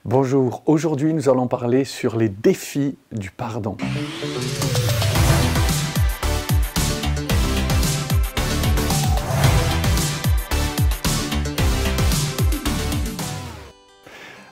Bonjour, aujourd'hui nous allons parler sur les défis du pardon.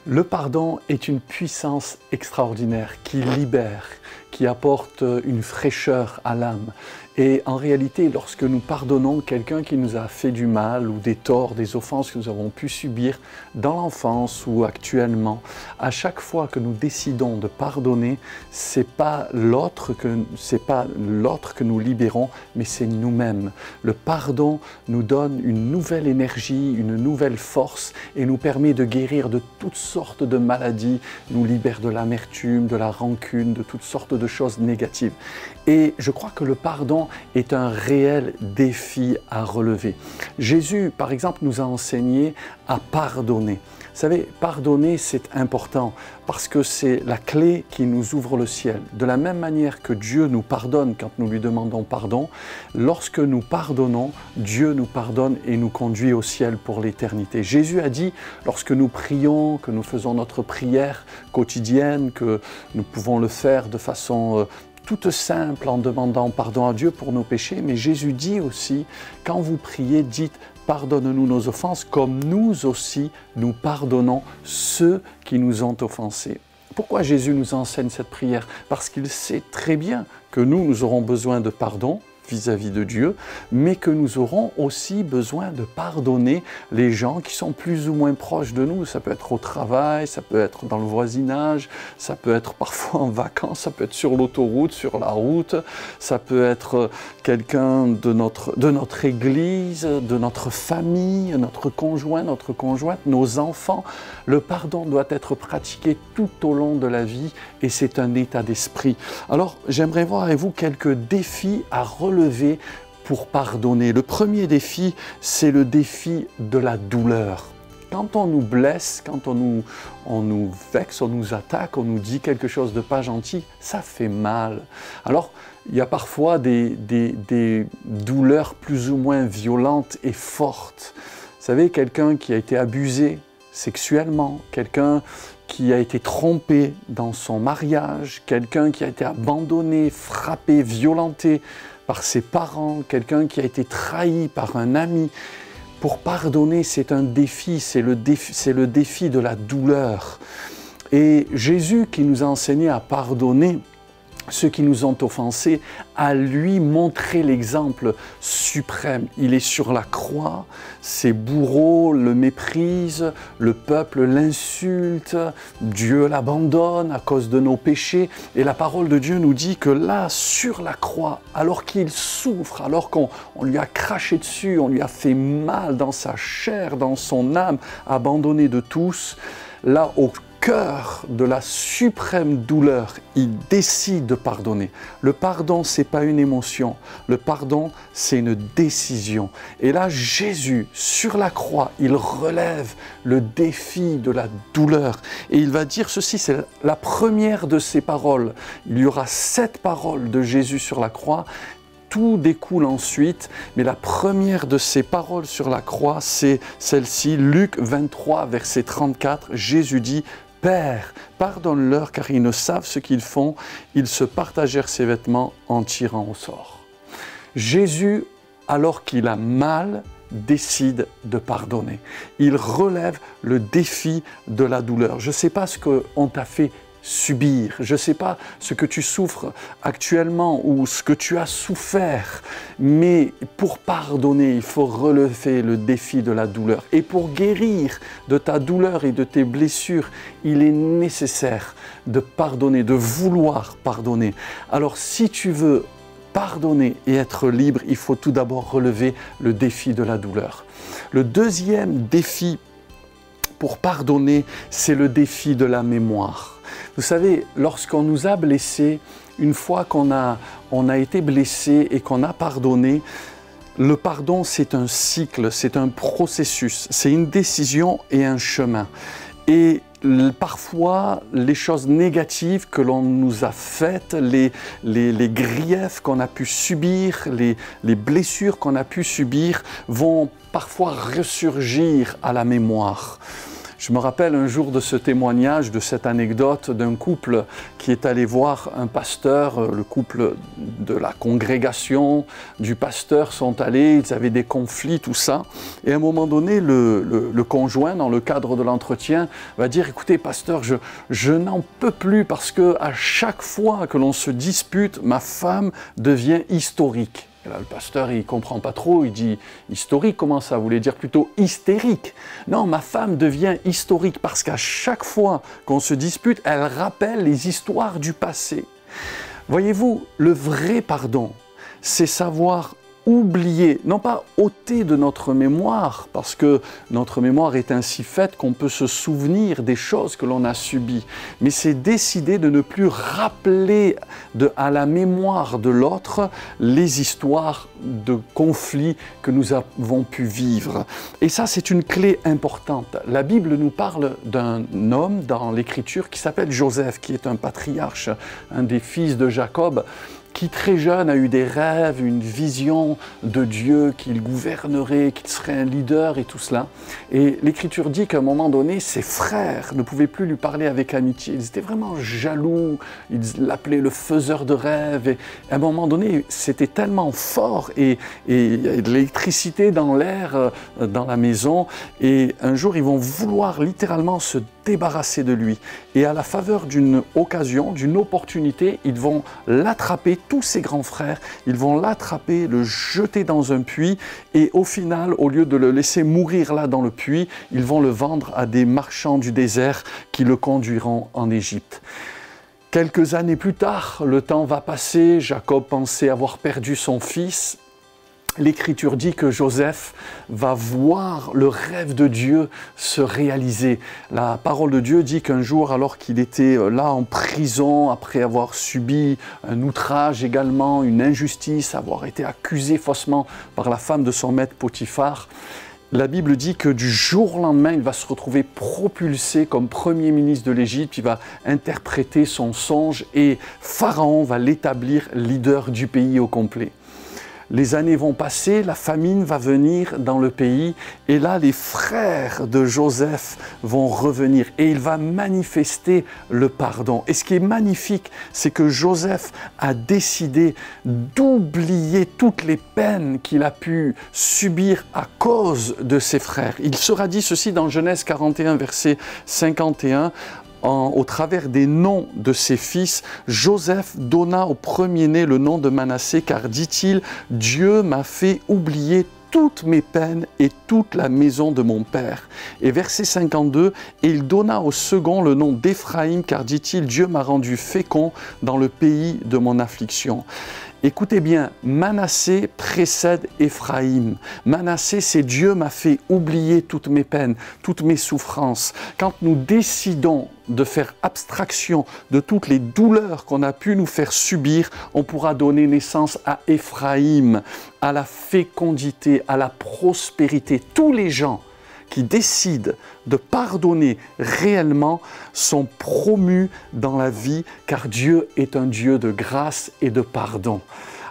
Le pardon est une puissance extraordinaire qui libère, qui apporte une fraîcheur à l'âme. Et en réalité, lorsque nous pardonnons quelqu'un qui nous a fait du mal ou des torts, des offenses que nous avons pu subir dans l'enfance ou actuellement, à chaque fois que nous décidons de pardonner, c'est pas l'autre que nous libérons, mais c'est nous-mêmes. Le pardon nous donne une nouvelle énergie, une nouvelle force et nous permet de guérir de toutes sortes de maladies, nous libère de l'amertume, de la rancune, de toutes sortes de choses négatives. Et je crois que le pardon est un réel défi à relever. Jésus, par exemple, nous a enseigné à pardonner. Vous savez, pardonner, c'est important parce que c'est la clé qui nous ouvre le ciel. De la même manière que Dieu nous pardonne quand nous lui demandons pardon, lorsque nous pardonnons, Dieu nous pardonne et nous conduit au ciel pour l'éternité. Jésus a dit, lorsque nous prions, que nous faisons notre prière quotidienne, que nous pouvons le faire de façon toute simple en demandant pardon à Dieu pour nos péchés, mais Jésus dit aussi, quand vous priez, dites « Pardonne-nous nos offenses, comme nous aussi nous pardonnons ceux qui nous ont offensés ». Pourquoi Jésus nous enseigne cette prière? Parce qu'il sait très bien que nous aurons besoin de pardon vis-à-vis de Dieu, mais que nous aurons aussi besoin de pardonner les gens qui sont plus ou moins proches de nous. Ça peut être au travail, ça peut être dans le voisinage, ça peut être parfois en vacances, ça peut être sur l'autoroute, sur la route, ça peut être quelqu'un de notre église, de notre famille, notre conjoint, notre conjointe, nos enfants. Le pardon doit être pratiqué tout au long de la vie et c'est un état d'esprit. Alors, j'aimerais voir avec vous quelques défis à relever pour pardonner. Le premier défi, c'est le défi de la douleur. Quand on nous blesse, quand on nous vexe, on nous attaque, on nous dit quelque chose de pas gentil, ça fait mal. Alors, il y a parfois des douleurs plus ou moins violentes et fortes. Vous savez, quelqu'un qui a été abusé sexuellement, quelqu'un qui a été trompé dans son mariage, quelqu'un qui a été abandonné, frappé, violenté par ses parents, quelqu'un qui a été trahi par un ami. Pour pardonner, c'est un défi, c'est le défi de la douleur. Et Jésus qui nous a enseigné à pardonner ceux qui nous ont offensés, a lui montré l'exemple suprême. Il est sur la croix, ses bourreaux le méprisent, le peuple l'insulte, Dieu l'abandonne à cause de nos péchés. Et la parole de Dieu nous dit que là, sur la croix, alors qu'il souffre, alors qu'on lui a craché dessus, on lui a fait mal dans sa chair, dans son âme, abandonné de tous, là, au cœur de la suprême douleur, il décide de pardonner. Le pardon, ce n'est pas une émotion. Le pardon, c'est une décision. Et là, Jésus, sur la croix, il relève le défi de la douleur. Et il va dire ceci, c'est la première de ses paroles. Il y aura 7 paroles de Jésus sur la croix. Tout découle ensuite, mais la première de ces paroles sur la croix, c'est celle-ci, Luc 23, verset 34. Jésus dit « Père, pardonne-leur car ils ne savent ce qu'ils font. » Ils se partagèrent ses vêtements en tirant au sort. Jésus, alors qu'il a mal, décide de pardonner. Il relève le défi de la douleur. Je ne sais pas ce qu'on t'a fait subir. Je ne sais pas ce que tu souffres actuellement ou ce que tu as souffert, mais pour pardonner, il faut relever le défi de la douleur. Et pour guérir de ta douleur et de tes blessures, il est nécessaire de pardonner, de vouloir pardonner. Alors si tu veux pardonner et être libre, il faut tout d'abord relever le défi de la douleur. Le deuxième défi pour pardonner, c'est le défi de la mémoire. Vous savez, lorsqu'on nous a blessés, une fois qu'on a été blessé et qu'on a pardonné, le pardon, c'est un cycle, c'est un processus, c'est une décision et un chemin. Et parfois, les choses négatives que l'on nous a faites, les griefs qu'on a pu subir, les blessures qu'on a pu subir, vont parfois ressurgir à la mémoire. Je me rappelle un jour de ce témoignage, de cette anecdote d'un couple qui est allé voir un pasteur. Le couple de la congrégation du pasteur sont allés, ils avaient des conflits, tout ça. Et à un moment donné, le conjoint, dans le cadre de l'entretien, va dire « Écoutez, pasteur, je n'en peux plus parce que à chaque fois que l'on se dispute, ma femme devient historique. » Et là, le pasteur, il ne comprend pas trop, il dit « Historique, comment ça? Vous voulez dire plutôt hystérique ?» Non, ma femme devient historique parce qu'à chaque fois qu'on se dispute, elle rappelle les histoires du passé. Voyez-vous, le vrai pardon, c'est savoir oublier, non pas ôter de notre mémoire, parce que notre mémoire est ainsi faite qu'on peut se souvenir des choses que l'on a subies, mais c'est décider de ne plus rappeler à la mémoire de l'autre les histoires de conflits que nous avons pu vivre. Et ça, c'est une clé importante. La Bible nous parle d'un homme dans l'Écriture qui s'appelle Joseph, qui est un patriarche, un des fils de Jacob, qui très jeune a eu des rêves, une vision de Dieu, qu'il gouvernerait, qu'il serait un leader et tout cela. Et l'Écriture dit qu'à un moment donné, ses frères ne pouvaient plus lui parler avec amitié. Ils étaient vraiment jaloux, ils l'appelaient le faiseur de rêves. Et à un moment donné, c'était tellement fort et il y a de l'électricité dans l'air, dans la maison. Et un jour, ils vont vouloir littéralement se débarrasser de lui. Et à la faveur d'une occasion, d'une opportunité, ils vont l'attraper, tous ses grands frères, ils vont l'attraper, le jeter dans un puits et au final, au lieu de le laisser mourir là dans le puits, ils vont le vendre à des marchands du désert qui le conduiront en Égypte. Quelques années plus tard, le temps va passer, Jacob pensait avoir perdu son fils. L'Écriture dit que Joseph va voir le rêve de Dieu se réaliser. La parole de Dieu dit qu'un jour, alors qu'il était là en prison, après avoir subi un outrage également, une injustice, avoir été accusé faussement par la femme de son maître Potiphar, la Bible dit que du jour au lendemain, il va se retrouver propulsé comme premier ministre de l'Égypte, il va interpréter son songe et Pharaon va l'établir leader du pays au complet. Les années vont passer, la famine va venir dans le pays et là les frères de Joseph vont revenir et il va manifester le pardon. Et ce qui est magnifique, c'est que Joseph a décidé d'oublier toutes les peines qu'il a pu subir à cause de ses frères. Il sera dit ceci dans Genèse 41, verset 51. Au travers des noms de ses fils, Joseph donna au premier-né le nom de Manassé, car dit-il, Dieu m'a fait oublier toutes mes peines et toute la maison de mon père. Et verset 52, et il donna au second le nom d'Éphraïm, car dit-il, Dieu m'a rendu fécond dans le pays de mon affliction. Écoutez bien, Manassé précède Éphraïm. Manassé, c'est Dieu m'a fait oublier toutes mes peines, toutes mes souffrances. Quand nous décidons de faire abstraction de toutes les douleurs qu'on a pu nous faire subir, on pourra donner naissance à Éphraïm, à la fécondité, à la prospérité. Tous les gens qui décident de pardonner réellement sont promus dans la vie, car Dieu est un Dieu de grâce et de pardon.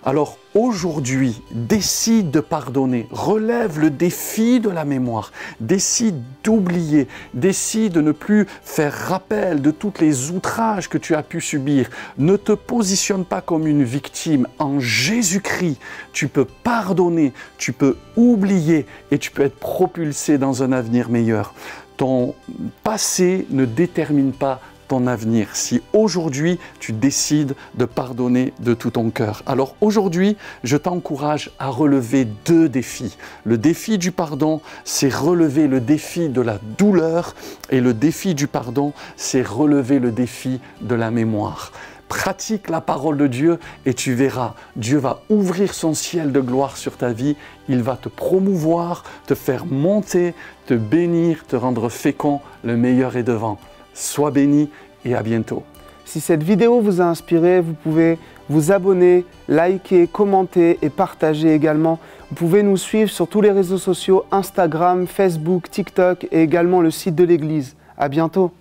Alors aujourd'hui, décide de pardonner, relève le défi de la mémoire, décide d'oublier, décide de ne plus faire rappel de tous les outrages que tu as pu subir. Ne te positionne pas comme une victime. En Jésus-Christ, tu peux pardonner, tu peux oublier et tu peux être propulsé dans un avenir meilleur. Ton passé ne détermine pas ton avenir, si aujourd'hui tu décides de pardonner de tout ton cœur. Alors aujourd'hui, je t'encourage à relever deux défis. Le défi du pardon, c'est relever le défi de la douleur, et le défi du pardon, c'est relever le défi de la mémoire. Pratique la parole de Dieu et tu verras, Dieu va ouvrir son ciel de gloire sur ta vie, il va te promouvoir, te faire monter, te bénir, te rendre fécond, le meilleur est devant. Sois béni et à bientôt. Si cette vidéo vous a inspiré, vous pouvez vous abonner, liker, commenter et partager également. Vous pouvez nous suivre sur tous les réseaux sociaux, Instagram, Facebook, TikTok et également le site de l'église. À bientôt.